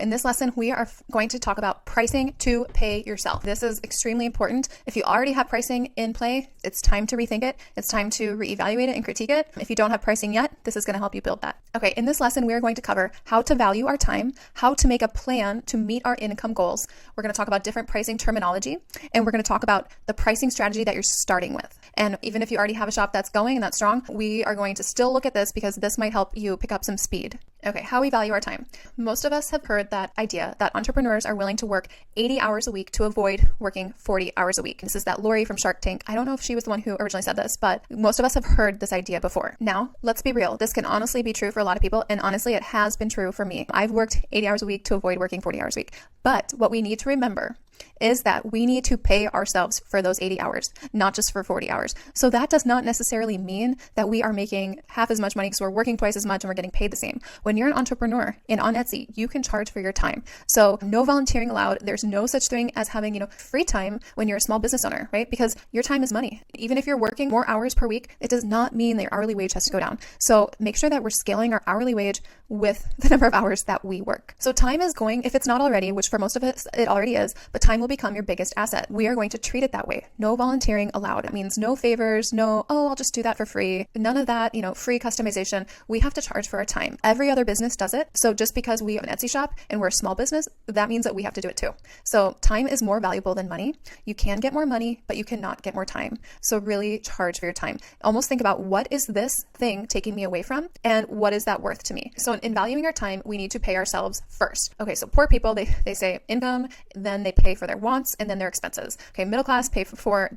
In this lesson, we are going to talk about pricing to pay yourself. This is extremely important. If you already have pricing in play, it's time to rethink it. It's time to reevaluate it and critique it. If you don't have pricing yet, this is going to help you build that. Okay, in this lesson, we are going to cover how to value our time, how to make a plan to meet our income goals. We're going to talk about different pricing terminology, and we're going to talk about the pricing strategy that you're starting with. And even if you already have a shop that's going and that's strong, we are going to still look at this because this might help you pick up some speed. Okay, how we value our time. Most of us have heard that idea that entrepreneurs are willing to work 80 hours a week to avoid working 40 hours a week. This is that Lori from Shark Tank. I don't know if she was the one who originally said this, but most of us have heard this idea before. Now, let's be real. This can honestly be true for a lot of people, and honestly, it has been true for me. I've worked 80 hours a week to avoid working 40 hours a week. But what we need to remember is that we need to pay ourselves for those 80 hours, not just for 40 hours. So that does not necessarily mean that we are making half as much money because we're working twice as much and we're getting paid the same. When you're an entrepreneur and on Etsy, you can charge for your time. So no volunteering allowed. There's no such thing as having, free time when you're a small business owner, right? Because your time is money. Even if you're working more hours per week, it does not mean that your hourly wage has to go down. So make sure that we're scaling our hourly wage with the number of hours that we work. So time is going, if it's not already, which for most of us, it already is, but time will become your biggest asset. We are going to treat it that way. No volunteering allowed. It means no favors, no, I'll just do that for free. None of that, free customization. We have to charge for our time. Every other business does it. So just because we have an Etsy shop and we're a small business, that means that we have to do it too. So time is more valuable than money. You can get more money, but you cannot get more time. So really charge for your time. Almost think about, what is this thing taking me away from, and what is that worth to me? So in valuing our time, we need to pay ourselves first. Okay, so poor people, they say income, then they pay for their wants, and then their expenses. Okay, middle class they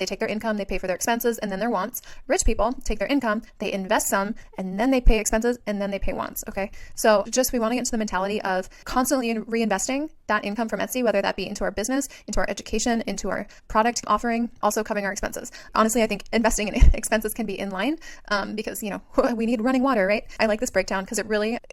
take their income, they pay for their expenses, and then their wants. Rich people take their income, they invest some, and then they pay expenses, and then they pay wants. Okay, so we want to get into the mentality of constantly reinvesting that income from Etsy, whether that be into our business, into our education, into our product offering, also covering our expenses. Honestly, I think investing in expenses can be in line because, we need running water, right? I like this breakdown because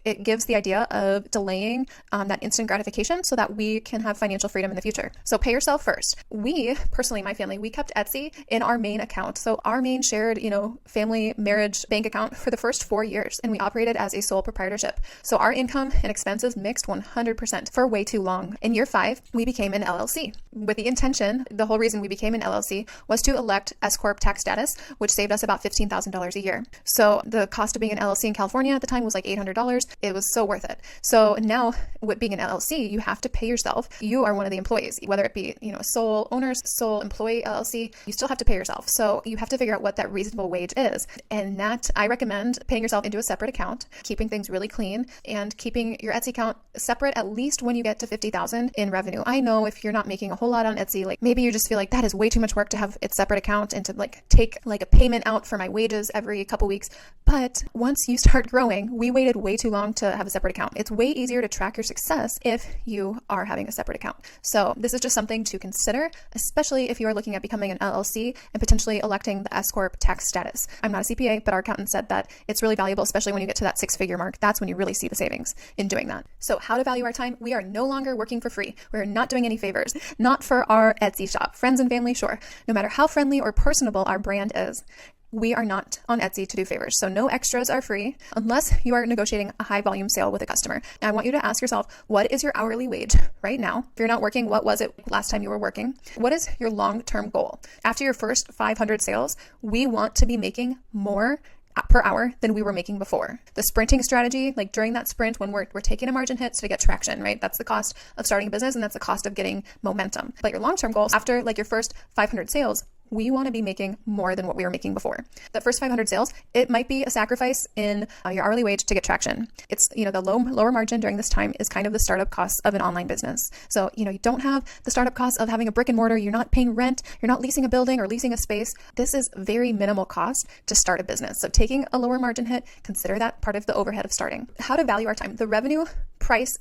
it gives the idea of delaying that instant gratification so that we can have financial freedom in the future. So pay yourself first. We, personally, my family, we kept Etsy in our main account. So our main shared, family marriage bank account for the first 4 years, and we operated as a sole proprietorship. So our income and expenses mixed 100% for way too long. In year 5, we became an LLC with the intention, the whole reason we became an LLC was to elect S Corp tax status, which saved us about $15,000 a year. So the cost of being an LLC in California at the time was like $800. It was so worth it. So now with being an LLC, you have to pay yourself. You are one of the employees, whether it be, a sole owner's, sole employee LLC, you still have to pay yourself. So you have to figure out what that reasonable wage is. And that, I recommend paying yourself into a separate account, keeping things really clean, and keeping your Etsy account separate at least when you get to 50,000 in revenue. I know if you're not making a whole lot on Etsy, like maybe you just feel like that is way too much work to have its separate account and to take a payment out for my wages every couple weeks. But once you start growing, we waited way too long to have a separate account. It's way easier to track your success if you are having a separate account. So this is just something to consider, especially if you are looking at becoming an LLC and potentially electing the S Corp tax status. I'm not a CPA, but our accountant said that it's really valuable, especially when you get to that 6-figure mark. That's when you really see the savings in doing that. So how to value our time? We are no longer working for free. We're not doing any favors, not for our Etsy shop. Friends and family, sure. No matter how friendly or personable our brand is, we are not on Etsy to do favors. So no extras are free unless you are negotiating a high volume sale with a customer. Now I want you to ask yourself, what is your hourly wage right now? If you're not working, what was it last time you were working? What is your long-term goal? After your first 500 sales, we want to be making more per hour than we were making before. The sprinting strategy, like during that sprint when we're taking a margin hit to get traction, right? That's the cost of starting a business, and that's the cost of getting momentum. But your long-term goals, after your first 500 sales, we want to be making more than what we were making before. The first 500 sales, it might be a sacrifice in your hourly wage to get traction. It's, the lower margin during this time is kind of the startup costs of an online business. So, you don't have the startup costs of having a brick and mortar. You're not paying rent. You're not leasing a building or leasing a space. This is very minimal cost to start a business. So taking a lower margin hit, consider that part of the overhead of starting. How to value our time. The revenue price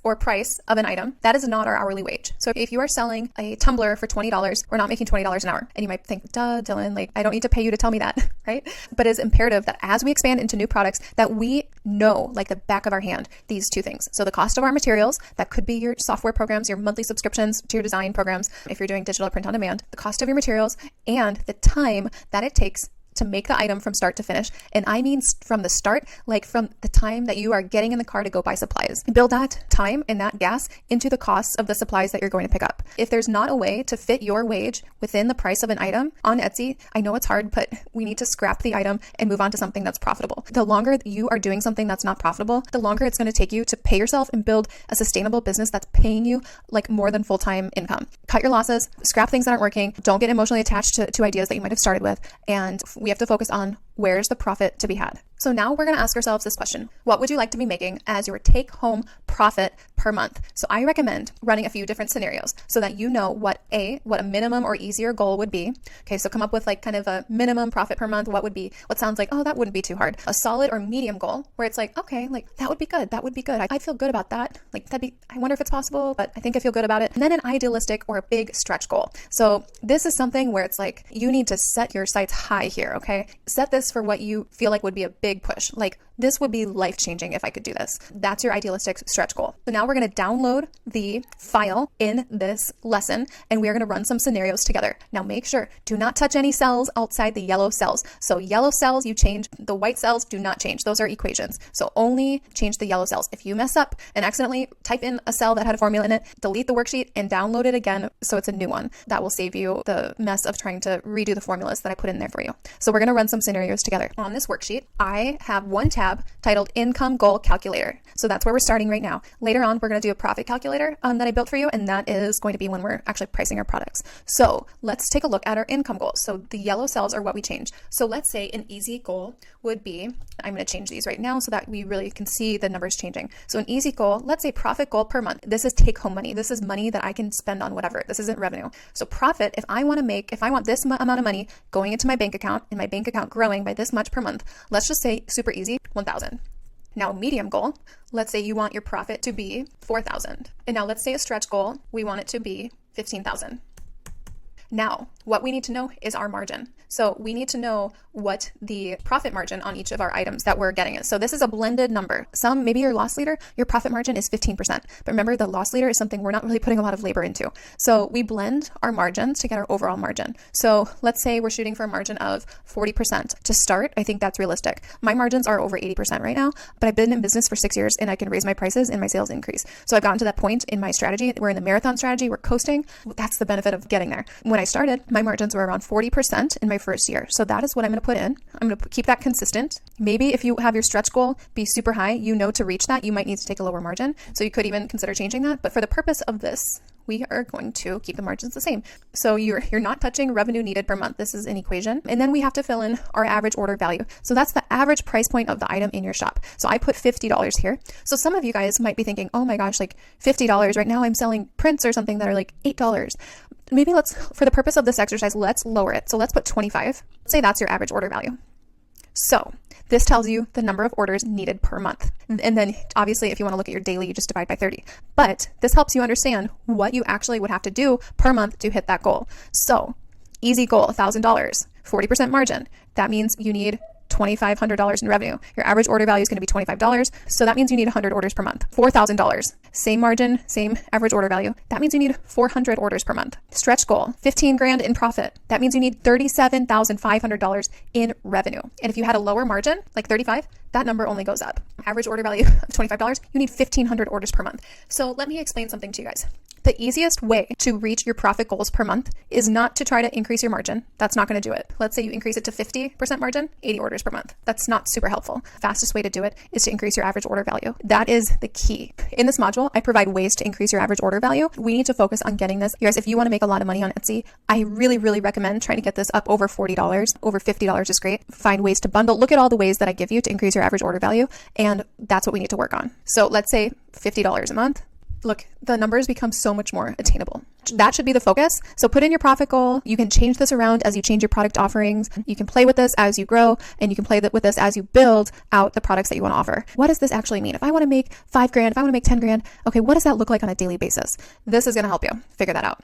of an item, that is not our hourly wage. So if you are selling a tumbler for $20, we're not making $20 an hour. And you might think, duh, Dylan, I don't need to pay you to tell me that, right? But it's imperative that as we expand into new products, that we know the back of our hand, these two things. So the cost of our materials, that could be your software programs, your monthly subscriptions to your design programs, if you're doing digital print on demand, the cost of your materials, and the time that it takes to make the item from start to finish. And I mean from the start, like from the time that you are getting in the car to go buy supplies. Build that time and that gas into the costs of the supplies that you're going to pick up. If there's not a way to fit your wage within the price of an item on Etsy, I know it's hard, but we need to scrap the item and move on to something that's profitable. The longer you are doing something that's not profitable, the longer it's going to take you to pay yourself and build a sustainable business that's paying you like more than full-time income. Cut your losses, scrap things that aren't working, don't get emotionally attached to ideas that you might have started with, and we have to focus on where's the profit to be had. So now we're going to ask ourselves this question. What would you like to be making as your take-home profit per month? So I recommend running a few different scenarios so that you know what a minimum or easier goal would be. Okay, so come up with like kind of a minimum profit per month. What sounds like, oh, that wouldn't be too hard. A solid or medium goal where it's like, okay, like that would be good. That would be good. I feel good about that. Like I wonder if it's possible, but I think I feel good about it. And then an idealistic or a big stretch goal. So this is something where it's like, you need to set your sights high here, okay? Set this for what you feel like would be a big push. Like this would be life-changing if I could do this. That's your idealistic stretch goal. So now we're going to download the file in this lesson and we are going to run some scenarios together. Now make sure, do not touch any cells outside the yellow cells. So yellow cells you change, the white cells do not change. Those are equations. So only change the yellow cells. If you mess up and accidentally type in a cell that had a formula in it, delete the worksheet and download it again so it's a new one. That will save you the mess of trying to redo the formulas that I put in there for you. So we're going to run some scenarios together. On this worksheet, I have one tab titled Income Goal Calculator. So that's where we're starting right now. Later on, we're going to do a profit calculator that I built for you, and that is going to be when we're actually pricing our products. So let's take a look at our income goals. So the yellow cells are what we change. So let's say an easy goal would be, I'm going to change these right now so that we really can see the numbers changing. So an easy goal, let's say profit goal per month. This is take home money. This is money that I can spend on whatever. This isn't revenue. So profit, if I want this amount of money going into my bank account and my bank account growing by this much per month, let's just say super easy, 1,000. Now, medium goal, let's say you want your profit to be 4,000. And now let's say a stretch goal, we want it to be 15,000. Now, what we need to know is our margin. So we need to know what the profit margin on each of our items that we're getting is. So this is a blended number. Maybe your loss leader, your profit margin is 15%. But remember, the loss leader is something we're not really putting a lot of labor into. So we blend our margins to get our overall margin. So let's say we're shooting for a margin of 40% to start. I think that's realistic. My margins are over 80% right now, but I've been in business for 6 years and I can raise my prices and my sales increase. So I've gotten to that point in my strategy. We're in the marathon strategy. We're coasting. That's the benefit of getting there. When I started, my margins were around 40% in my first year. So that is what I'm going to put in. I'm going to keep that consistent. Maybe if you have your stretch goal be super high, to reach that, you might need to take a lower margin. So you could even consider changing that. But for the purpose of this, we are going to keep the margins the same. So you're not touching revenue needed per month. This is an equation. And then we have to fill in our average order value. So that's the average price point of the item in your shop. So I put $50 here. So some of you guys might be thinking, oh my gosh, like $50 right now I'm selling prints or something that are like $8. Maybe for the purpose of this exercise, let's lower it. So let's put 25. Let's say that's your average order value. So this tells you the number of orders needed per month. And then obviously, if you want to look at your daily, you just divide by 30. But this helps you understand what you actually would have to do per month to hit that goal. So easy goal, $1,000, 40% margin. That means you need $2,500 in revenue. Your average order value is going to be $25. So that means you need 100 orders per month. $4,000. Same margin, same average order value. That means you need 400 orders per month. Stretch goal, 15 grand in profit. That means you need $37,500 in revenue. And if you had a lower margin, like 35, that number only goes up. Average order value of $25, you need 1,500 orders per month. So let me explain something to you guys. The easiest way to reach your profit goals per month is not to try to increase your margin. That's not going to do it. Let's say you increase it to 50% margin, 80 orders per month. That's not super helpful. Fastest way to do it is to increase your average order value. That is the key. In this module, I provide ways to increase your average order value. We need to focus on getting this. You guys, if you want to make a lot of money on Etsy, I really, really recommend trying to get this up over $40. Over $50 is great. Find ways to bundle. Look at all the ways that I give you to increase your average order value. And that's what we need to work on. So let's say $50 a month. Look, the numbers become so much more attainable. That should be the focus. So put in your profit goal. You can change this around as you change your product offerings. You can play with this as you grow, and you can play with this as you build out the products that you want to offer. What does this actually mean? If I want to make 5 grand, if I want to make 10 grand, okay, what does that look like on a daily basis? This is going to help you figure that out.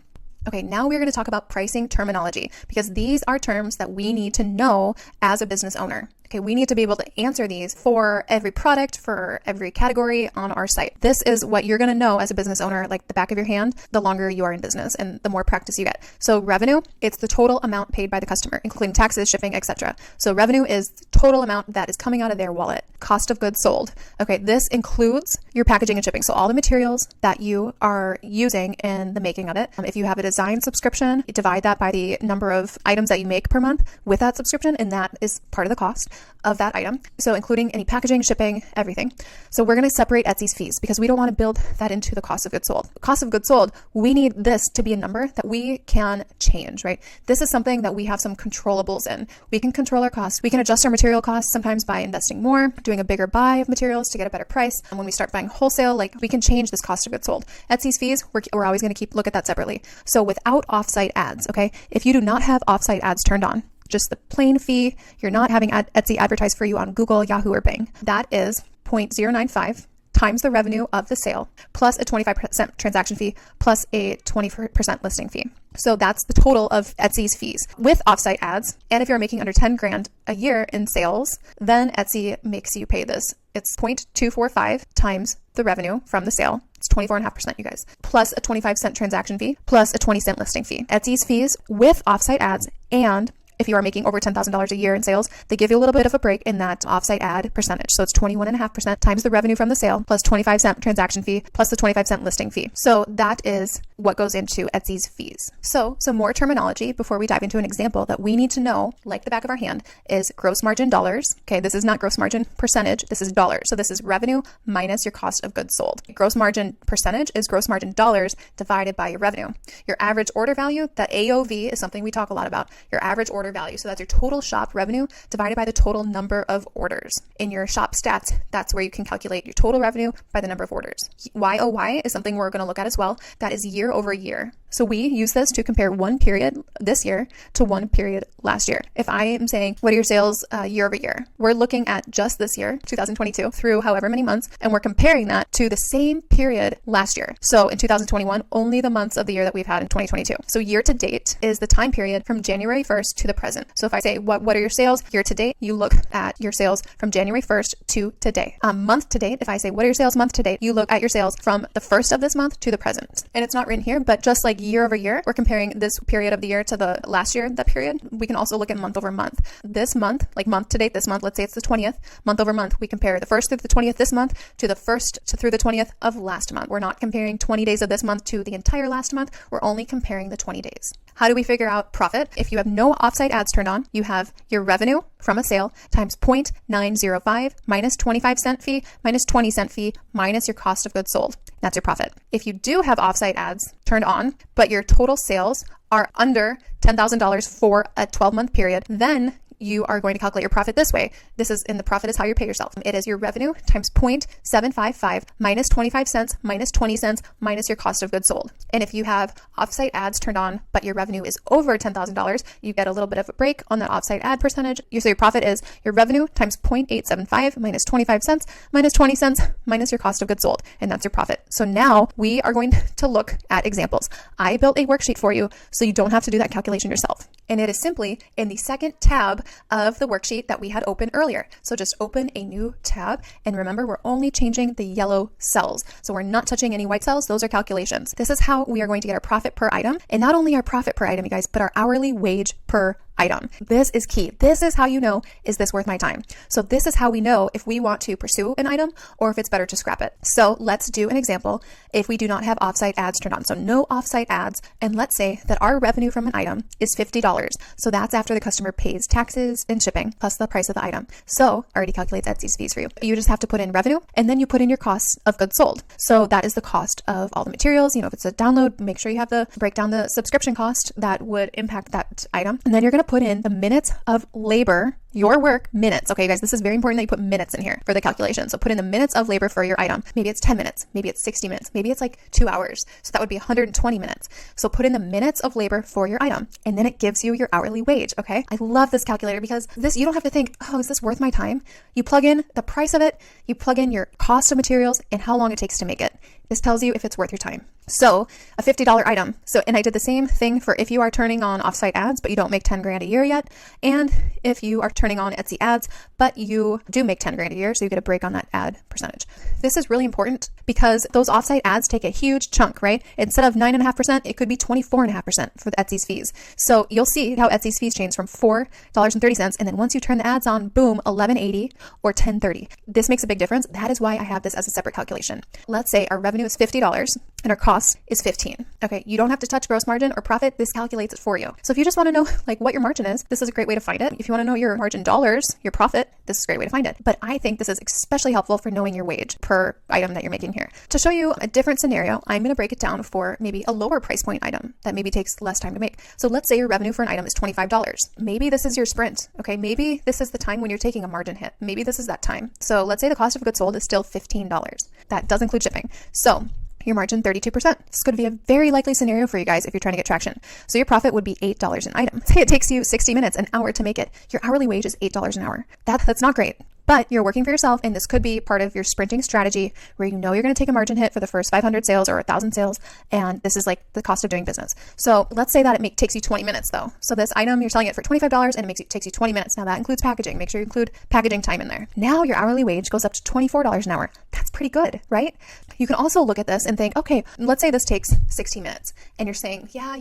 Okay, now we're going to talk about pricing terminology because these are terms that we need to know as a business owner. Okay, we need to be able to answer these for every product, for every category on our site. This is what you're going to know as a business owner, like the back of your hand, the longer you are in business and the more practice you get. So revenue, it's the total amount paid by the customer, including taxes, shipping, etc. So revenue is the total amount that is coming out of their wallet. Cost of goods sold. Okay, this includes your packaging and shipping. So all the materials that you are using in the making of it. If you have a design subscription, you divide that by the number of items that you make per month with that subscription, and that is part of the cost of that item. So including any packaging, shipping, everything. So we're going to separate Etsy's fees because we don't want to build that into the cost of goods sold. Cost of goods sold, we need this to be a number that we can change, right? This is something that we have some controllables in. We can control our costs. We can adjust our material costs sometimes by investing more, doing a bigger buy of materials to get a better price. And when we start buying wholesale, like we can change this cost of goods sold. Etsy's fees, we're always going to look at that separately. So without offsite ads, okay? If you do not have offsite ads turned on, just the plain fee, you're not having Etsy advertise for you on Google, Yahoo, or Bing. That is 0.095 times the revenue of the sale plus a 25% transaction fee plus a 20% listing fee. So that's the total of Etsy's fees with offsite ads. And if you're making under 10 grand a year in sales, then Etsy makes you pay this. It's 0.245 times the revenue from the sale. It's 24.5%, you guys, plus a 25-cent transaction fee plus a 20-cent listing fee. Etsy's fees with offsite ads, and if you are making over $10,000 a year in sales, they give you a little bit of a break in that offsite ad percentage. So it's 21.5% times the revenue from the sale plus 25-cent transaction fee plus the 25-cent listing fee. So that is what goes into Etsy's fees. So some more terminology before we dive into an example that we need to know, like the back of our hand, is gross margin dollars. Okay, this is not gross margin percentage. This is dollars. So this is revenue minus your cost of goods sold. Gross margin percentage is gross margin dollars divided by your revenue. Your average order value, the AOV, is something we talk a lot about. Your average order value. So that's your total shop revenue divided by the total number of orders. In your shop stats, that's where you can calculate your total revenue by the number of orders. YOY is something we're going to look at as well. That is year over year. So we use this to compare one period this year to one period last year. If I am saying, what are your sales year over year? We're looking at just this year, 2022, through however many months, and we're comparing that to the same period last year. So in 2021, only the months of the year that we've had in 2022. So year to date is the time period from January 1st to the present. So if I say, what are your sales year to date? You look at your sales from January 1st to today. Month to date, if I say, what are your sales month to date? You look at your sales from the first of this month to the present. And it's not written here, but just like year over year, we're comparing this period of the year to the last year, that period. We can also look at month over month. This month, like month to date this month, let's say it's the 20th, month over month, we compare the 1st through the 20th this month to the 1st through the 20th of last month. We're not comparing 20 days of this month to the entire last month. We're only comparing the 20 days. How do we figure out profit? If you have no offsite ads turned on, you have your revenue from a sale times 0.905 minus 25-cent fee minus 20-cent fee minus your cost of goods sold. That's your profit. If you do have offsite ads turned on, but your total sales are under $10,000 for a 12-month period, then you are going to calculate your profit this way. This is, and the profit is how you pay yourself. It is your revenue times 0.755 minus 25 cents minus 20 cents minus your cost of goods sold. And if you have offsite ads turned on, but your revenue is over $10,000, you get a little bit of a break on that offsite ad percentage. So your profit is your revenue times 0.875 minus 25 cents minus 20 cents minus your cost of goods sold. And that's your profit. So now we are going to look at examples. I built a worksheet for you so you don't have to do that calculation yourself. And it is simply in the second tab of the worksheet that we had open earlier. So just open a new tab. And remember, we're only changing the yellow cells. So we're not touching any white cells. Those are calculations. This is how we are going to get our profit per item. And not only our profit per item, you guys, but our hourly wage per item. This is key. This is how you know, is this worth my time? So this is how we know if we want to pursue an item or if it's better to scrap it. So let's do an example if we do not have offsite ads turned on. So no offsite ads. And let's say that our revenue from an item is $50. So that's after the customer pays taxes and shipping plus the price of the item. So already calculates Etsy's fees for you. You just have to put in revenue and then you put in your costs of goods sold. So that is the cost of all the materials. You know, if it's a download, make sure you have the break down the subscription cost that would impact that item. And then you're going to put in the minutes of labor, your work minutes. Okay, guys, this is very important that you put minutes in here for the calculation. So put in the minutes of labor for your item. Maybe it's 10 minutes, maybe it's 60 minutes, maybe it's like 2 hours. So that would be 120 minutes. So put in the minutes of labor for your item, and then it gives you your hourly wage. Okay, I love this calculator because this, you don't have to think, oh, is this worth my time? You plug in the price of it, you plug in your cost of materials and how long it takes to make it. This tells you if it's worth your time. So a $50 item. So, and I did the same thing for if you are turning on offsite ads, but you don't make 10 grand a year yet. And if you are turning turning on Etsy ads, but you do make 10 grand a year, so you get a break on that ad percentage. This is really important because those offsite ads take a huge chunk, right? Instead of 9.5%, it could be 24.5% for the Etsy's fees. So you'll see how Etsy's fees change from $4.30, and then once you turn the ads on, boom, $11.80 or $10.30. This makes a big difference. That is why I have this as a separate calculation. Let's say our revenue is $50 and our cost is $15. Okay, you don't have to touch gross margin or profit. This calculates it for you. So if you just want to know like what your margin is, this is a great way to find it. If you want to know your margin dollars, your profit, this is a great way to find it. But I think this is especially helpful for knowing your wage per item that you're making here. To show you a different scenario, I'm going to break it down for maybe a lower price point item that maybe takes less time to make. So let's say your revenue for an item is $25. Maybe this is your sprint. Okay, maybe this is the time when you're taking a margin hit. Maybe this is that time. So let's say the cost of goods sold is still $15. That does include shipping. So your margin 32%. This could be a very likely scenario for you guys if you're trying to get traction. So your profit would be $8 an item. Say it takes you 60 minutes, an hour to make it. Your hourly wage is $8 an hour. That's not great. But you're working for yourself, and this could be part of your sprinting strategy where you know you're going to take a margin hit for the first 500 sales or 1,000 sales, and this is like the cost of doing business. So let's say that it takes you 20 minutes though. So this item, you're selling it for $25 and it takes you 20 minutes. Now that includes packaging. Make sure you include packaging time in there. Now your hourly wage goes up to $24 an hour. That's pretty good, right? You can also look at this and think, okay, let's say this takes 60 minutes and you're saying, yeah,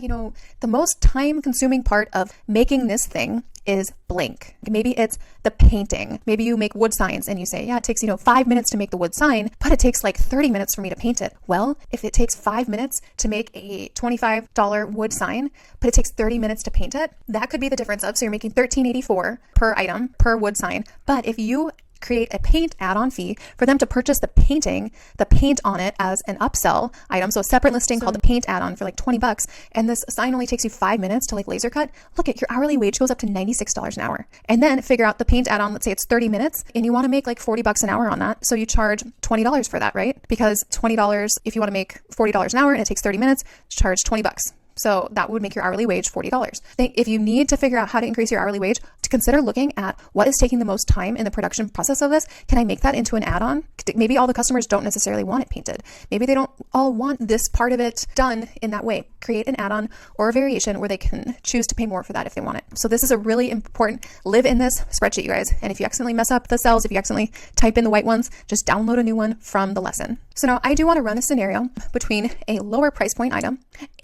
the most time consuming part of making this thing is blank. Maybe it's the painting. Maybe you make wood signs and you say, yeah, it takes, 5 minutes to make the wood sign, but it takes like 30 minutes for me to paint it. Well, if it takes 5 minutes to make a $25 wood sign, but it takes 30 minutes to paint it, that could be the difference of, so you're making $13.84 per item, per wood sign. But if you create a paint add-on fee for them to purchase the paint on it as an upsell item. So a separate listing called the paint add-on for like $20. And this sign only takes you 5 minutes to like laser cut. Look at your hourly wage goes up to $96 an hour. And then figure out the paint add-on. Let's say it's 30 minutes and you want to make like $40 an hour on that. So you charge $20 for that, right? Because $20, if you want to make $40 an hour and it takes 30 minutes, charge $20. So that would make your hourly wage $40. If you need to figure out how to increase your hourly wage, to consider looking at what is taking the most time in the production process of this. Can I make that into an add-on? Maybe all the customers don't necessarily want it painted. Maybe they don't all want this part of it done in that way. Create an add-on or a variation where they can choose to pay more for that if they want it. So this is a really important, live in this spreadsheet, you guys. And if you accidentally mess up the cells, if you accidentally type in the white ones, just download a new one from the lesson. So now I do want to run a scenario between a lower price point item,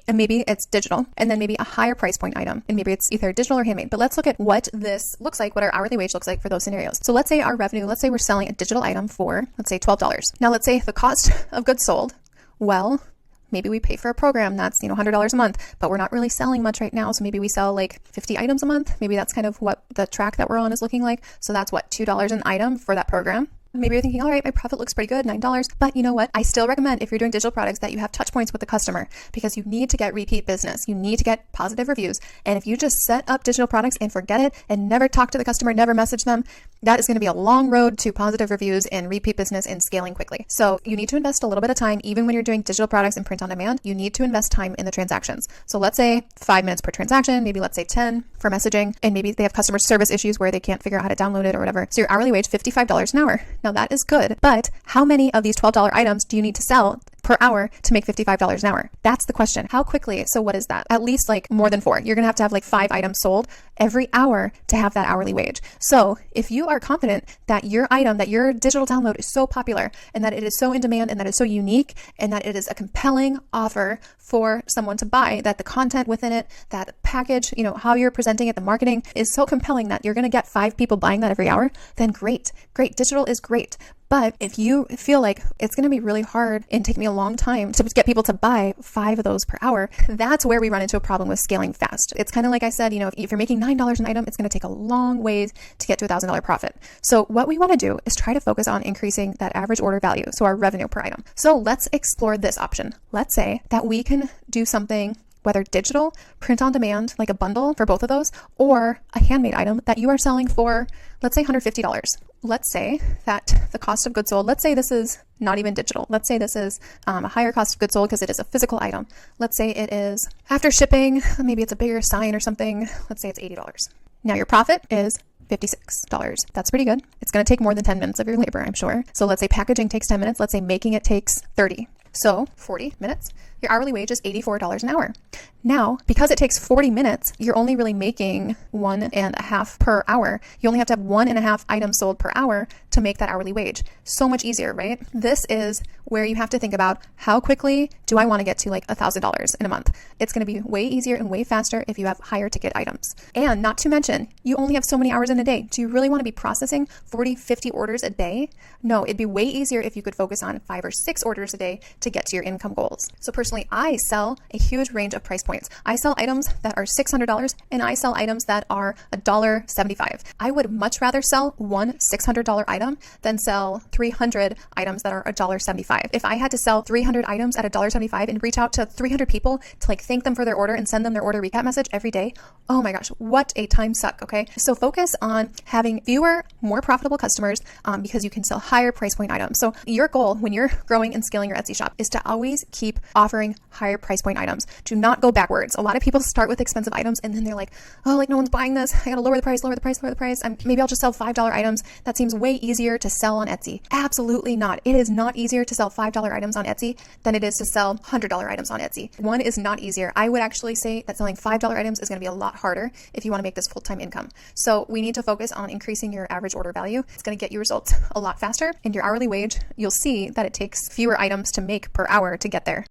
and maybe it's digital, and then maybe a higher price point item, and maybe it's either digital or handmade. But let's look at what this looks like, what our hourly wage looks like for those scenarios. So let's say our revenue, let's say we're selling a digital item for, let's say $12. Now let's say the cost of goods sold, well, maybe we pay for a program that's, $100 a month, but we're not really selling much right now. So maybe we sell like 50 items a month. Maybe that's kind of what the track that we're on is looking like. So that's what, $2 an item for that program. Maybe you're thinking, all right, my profit looks pretty good, $9. But you know what? I still recommend if you're doing digital products that you have touch points with the customer because you need to get repeat business. You need to get positive reviews. And if you just set up digital products and forget it and never talk to the customer, never message them, that is going to be a long road to positive reviews and repeat business and scaling quickly. So you need to invest a little bit of time, even when you're doing digital products and print on demand, you need to invest time in the transactions. So let's say 5 minutes per transaction, maybe let's say 10 for messaging, and maybe they have customer service issues where they can't figure out how to download it or whatever. So your hourly wage, $55 an hour. Now that is good, but how many of these $12 items do you need to sell per hour to make $55 an hour? That's the question. How quickly? So what is that? At least like more than 4. You're going to have like 5 items sold every hour to have that hourly wage. So if you are confident that your item, that your digital download is so popular and that it is so in demand and that it's so unique and that it is a compelling offer for someone to buy, that the content within it, that package, how you're presenting it, the marketing is so compelling that you're going to get 5 people buying that every hour, then great. Digital is great. But if you feel like it's going to be really hard and take me a long time to get people to buy 5 of those per hour, that's where we run into a problem with scaling fast. It's kind of like I said, if you're making $9 an item, it's going to take a long ways to get to $1,000 profit. So what we want to do is try to focus on increasing that average order value, so our revenue per item. So let's explore this option. Let's say that we can do something, whether digital, print on demand, like a bundle for both of those, or a handmade item that you are selling for, let's say $150. Let's say that the cost of goods sold, let's say this is not even digital. Let's say this is a higher cost of goods sold because it is a physical item. Let's say it is after shipping, maybe it's a bigger sign or something. Let's say it's $80. Now your profit is $56. That's pretty good. It's going to take more than 10 minutes of your labor, I'm sure. So let's say packaging takes 10 minutes. Let's say making it takes 30. So 40 minutes. Your hourly wage is $84 an hour. Now, because it takes 40 minutes, you're only really making 1.5 per hour. You only have to have 1.5 items sold per hour to make that hourly wage. So much easier, right? This is where you have to think about how quickly do I want to get to like $1,000 in a month. It's going to be way easier and way faster if you have higher ticket items. And not to mention, you only have so many hours in a day. Do you really want to be processing 40, 50 orders a day? No, it'd be way easier if you could focus on 5 or 6 orders a day to get to your income goals. So personally, I sell a huge range of price points. I sell items that are $600 and I sell items that are $1.75. I would much rather sell one $600 item than sell 300 items that are $1.75. If I had to sell 300 items at $1.75 and reach out to 300 people to like thank them for their order and send them their order recap message every day, oh my gosh, what a time suck, okay? So focus on having fewer, more profitable customers because you can sell higher price point items. So your goal when you're growing and scaling your Etsy shop is to always keep offering higher price point items. Do not go backwards. A lot of people start with expensive items and then they're like, oh, like no one's buying this. I gotta lower the price. Maybe I'll just sell $5 items. That seems way easier to sell on Etsy. Absolutely not. It is not easier to sell $5 items on Etsy than it is to sell $100 items on Etsy. One is not easier. I would actually say that selling $5 items is going to be a lot harder if you want to make this full-time income. So we need to focus on increasing your average order value. It's going to get you results a lot faster. And your hourly wage, you'll see that it takes fewer items to make per hour to get there.